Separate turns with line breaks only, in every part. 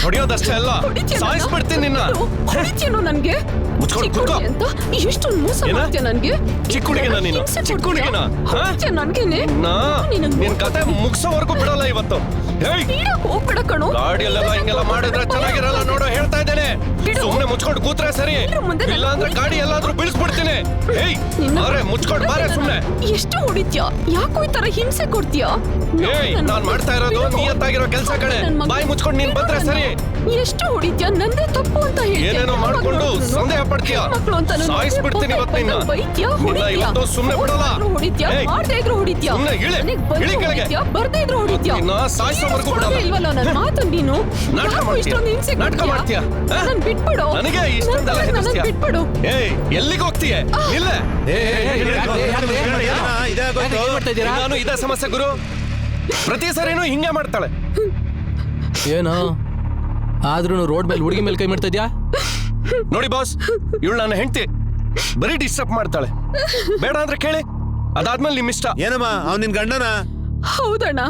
ಹೊಡೆಯೋದಷ್ಟೇ ಅಲ್ಲ, ಸಾಯಿಸ್ಬಿಡ್ತೀನಿ ನಿನ್ನ.
ಹೊಡಿತೀನೋ ನನ್ಗೆ ಅಂತ ಎಷ್ಟು ಮೋಸ ಮಾಡ್ತೀಯ ನನ್ಗೆ?
ಚಿಕ್ಕ ಹುಡುಗಿನ ನೀನು, ಚಿಕ್ಕ ಹುಡುಗಿನ.
ನನ್ಗೇನೆ
ನಿನ್ ಕತೆ ಮುಗಿಸೋವರೆಗೂ ಬಿಡಲ್ಲ ಇವತ್ತು.
ಹೋಗ್ಬಿಡ ಕಣೋ.
ಗಾಡಿಯಲ್ಲೆಲ್ಲ ಹಿಂಗೆಲ್ಲ ಮಾಡಿದ್ರೆ ಚೆನ್ನಾಗಿರಲ್ಲ ನೋಡು, ಹೇಳ್ತಾ ಇದ್ದೇನೆ. ಸುಮ್ನೆ ಮುಚ್ಕೊಂಡು ಕೂತ್ರೆ ಸರಿ, ಇಲ್ಲ ಅಂದ್ರೆ ಗಾಡಿ ಎಲ್ಲಾದ್ರೂ ಬೀಳ್ಸ್ಬಿಡ್ತೀನಿ. ಮುಚ್ಕೊಂಡು ಬಾರೆ ಸುಮ್ನೆ.
ಎಷ್ಟು ಹೊಡಿತ್ಯಾ? ಯಾಕೋ ಈ ತರ ಹಿಂಸೆ ಕೊಡ್ತೀಯಾ?
ನಾನ್ ಮಾಡ್ತಾ ಇರೋದು ನಿಯತ್ತಾಗಿರೋ ಕೆಲ್ಸ ಕಡೆ. ಬಾಯಿ ಮುಚ್ಕೊಂಡು ನೀನ್ ಬಂದ್ರೆ ಸರಿ.
ಎಷ್ಟು ಹೊಡಿತ್ಯಾ? ನಂದೇ ತಪ್ಪು ಅಂತ ಹೇಳಿ
ಏನೇನೋ ಮಾಡ್ಕೊಂಡು ಸಂದೇಹ ಪಡ್ತೀಯ. ಸಾಯಿಸ್ಬಿಡ್ತೀನಿ ಇವತ್ತು ನಿನ್ನ. ಇವತ್ತು ಸುಮ್ನೆ ಬಿಡಲ್ಲ.
ಮಾಡ್ದೇ ಇದ್ರು ಹೊಡಿತ್ಯಾ, ಬರ್ದೇ ಇದ್ರು ಹೊಡಿತ್ಯಾ.
ಸಾಯಿಸೋವರೆಗೂ ಬಿಡಲ್ಲ.
ಇಲ್ವಲ್ಲ ನನ್ನ ಮಾತು ನೀನು.
ನಾಟಕ ಮಾಡ್ತೀಯ.
ನನ್ ಬಿಟ್ಬಿಡು.
ನನಗೆ ಇಷ್ಟೊಂದೆಲ್ಲ
ಬಿಟ್ಬಿಡು.
ಎಲ್ಲಿಗೆ ಹೋಗ್ತೀಯ? ಇಲ್ಲ, ನಾನು ಇದೇ ಸಮಸ್ಯೆ ಗುರು. ಪ್ರತಿ ಸರಿನೂ ಹಿಂಗೆ ಮಾಡ್ತಾಳೆ.
ಏನೋ ಆದ್ರೂ ರೋಡ್ ಮೇಲೆ ಹುಡುಗಿ ಮೇಲೆ ಕೈ ಮಾಡ್ತಾ ಇದ್ಯಾ?
ನೋಡಿ ಬಾಸ್, ಇವಳು ನನ್ನ ಹೆಂಡತಿ, ಬರೀ ಡಿಸ್ಟರ್ಬ್ ಮಾಡ್ತಾಳೆ. ಬೇಡ ಅಂದ್ರೆ ಕೇಳಿ, ಅದಾದ್ಮೇಲೆ ನಿಮ್ ಇಷ್ಟ.
ಏನಮ್ಮ ಅವ್ನ್ ನಿನ್ ಗಂಡನ?
ಹೌದಣ್ಣ,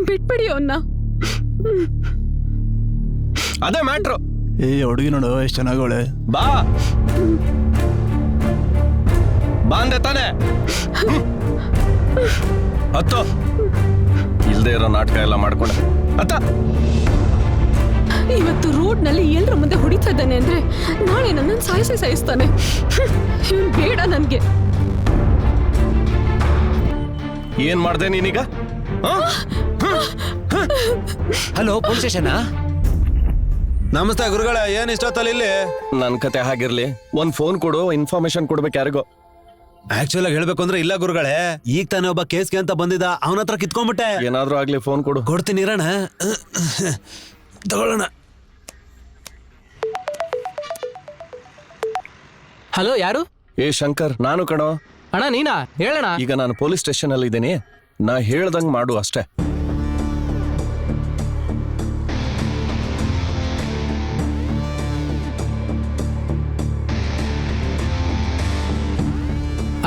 ಬಿಟ್ಬಿಡಿ ಅವನ್ನ.
ಅದೇ ಮ್ಯಾಟ್ರು.
ಹುಡುಗಿ ನೋಡು ಎಷ್ಟು ಚೆನ್ನಾಗವಳೆ.
ಬಾ ಬಾಂದೆ ತಾನೆ. ಹತ್ತು ಇಲ್ದೇ ಇರೋ ನಾಟಕ ಎಲ್ಲ ಮಾಡ್ಕೊಂಡ ಅತ್ತ.
ಇವತ್ತು ರೋಡ್ ನಲ್ಲಿ ಎಲ್ರ ಮುಂದೆ ಹೊಡಿತಾ ಇದ್ದಾನೆ ಅಂದ್ರೆ ನಾಳೆ ನನ್ನ ಸಾಯಿಸ್ತಾನೆ. ಬೇಡ ನನ್ಗೆ.
ಏನ್ ಮಾಡ್ದೆ ನೀನೀಗ?
Hello, police station?
ನಮಸ್ತೆ ಗುರುಗಳ, ಏನ್ ಇಷ್ಟೊತ್ತಲ್ಲಿ ಇಲ್ಲಿ?
ನನ್ ಕತೆ ಹಾಗಿರ್ಲಿ, ಒಂದ್ ಫೋನ್ ಕೊಡು, ಇನ್ಫಾರ್ಮೇಶನ್ ಕೊಡ್ಬೇಕು ಯಾರಿಗೋ.
ಆಕ್ಚುಲ್ ಆಗಿ ಹೇಳ್ಬೇಕು ಅಂದ್ರೆ ಇಲ್ಲ ಗುರುಗಳೇ, ಈಗ ತಾನೇ ಒಬ್ಬ ಕೇಸ್ಗೆ ಅಂತ ಬಂದಿದ್ದ, ಅವನ ಹತ್ರ ಕಿತ್ಕೊಂಡ್ಬಿಟ್ಟೆ.
ಏನಾದ್ರೂ ಆಗ್ಲಿ ಫೋನ್ ಕೊಡು.
ಕೊಡ್ತೀನಿ ಇರೋಣ, ತಗೊಳ್ಳೋಣ.
ಹಲೋ, ಯಾರು?
ಶಂಕರ್, ನಾನು ಕಣೋ.
ಅಣ್ಣ ನೀನಾ? ಹೇಳಣ್ಣ.
ಈಗ ನಾನು ಪೊಲೀಸ್ ಸ್ಟೇಷನ್ ಅಲ್ಲಿ ಇದ್ದೀನಿ, ನಾ ಹೇಳ್ದಂಗ್ ಮಾಡು ಅಷ್ಟೇ.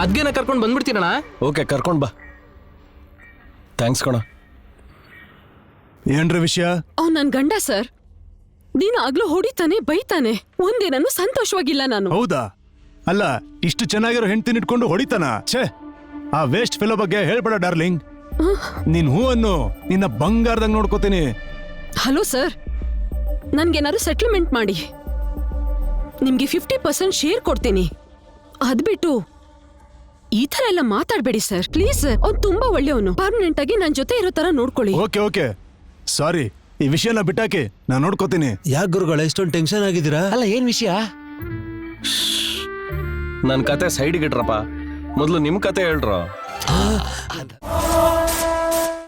ಅದ್ಗೆನ ಕರ್ಕೊಂಡು ಬಂದ್ಬಿಡ್ತೀನಣ್ಣ.
ಓಕೆ, ಕರ್ಕೊಂಡ್ ಬಾ. ಥ್ಯಾಂಕ್ಸ್ ಕಣ.
ಏನ್ರ ವಿಷಯ?
ಅವ್ನು ನನ್ ಗಂಡ ಸರ್. ದಿನ ಆಗ್ಲೂ ಹೊಡಿತಾನೆ, ಬೈತಾನೆ. ಒಂದಿನೂ ಸಂತೋಷವಾಗಿಲ್ಲ ನಾನು.
ಹೌದಾ? ಅಲ್ಲ, ಇಷ್ಟು ಚೆನ್ನಾಗಿರೋ ಹೆಂಡ್ತಿನ ಇಟ್ಕೊಂಡು ಹೊಡಿತಾನ? ಛೇ, ಆ ವೇಸ್ಟ್ ಫೆಲೋ ಬಗ್ಗೆ ಹೇಳ್ಬೇಡ ಡಾರ್ಲಿಂಗ್. ನಿನ್ ಹೂವನ್ನು ನಿನ್ನ ಬಂಗಾರದಂಗ್ ನೋಡ್ಕೋತೀನಿ.
ಹಲೋ ಸರ್, ನನ್ಗೇನಾದ್ರು ಸೆಟ್ಲ್ಮೆಂಟ್ ಮಾಡಿ. ನಿಮ್ಗೆ 50% ಶೇರ್ ಕೊಡ್ತೀನಿ. ಅದ್ಬಿಟ್ಟು ಈ ತರ ಎಲ್ಲ ಮಾತಾಡ್ಬೇಡಿ ಸರ್, ಪ್ಲೀಸ್ ಸರ್. ಅವ್ನು ತುಂಬಾ ಒಳ್ಳೆಯವನು. ಪರ್ಮನೆಂಟ್ ಆಗಿ ನನ್ ಜೊತೆ ಇರೋ ತರ ನೋಡ್ಕೊಳ್ಳಿ.
ಓಕೆ ಓಕೆ, ಸಾರಿ, ಈ ವಿಷಯನ ಬಿಟ್ಟಾಕಿ, ನಾನ್ ನೋಡ್ಕೋತೀನಿ.
ಯಾಕೆ ಗುರುಗಳ ಇಷ್ಟೊಂದು ಟೆನ್ಷನ್ ಆಗಿದ್ದೀರಾ?
ಅಲ್ಲ, ಏನ್ ವಿಷಯ?
ನನ್ ಕತೆ ಸೈಡ್ಗೆ ಇಟ್ರಪ್ಪ, ಮೊದ್ಲು ನಿಮ್ ಕತೆ ಹೇಳ್ರ.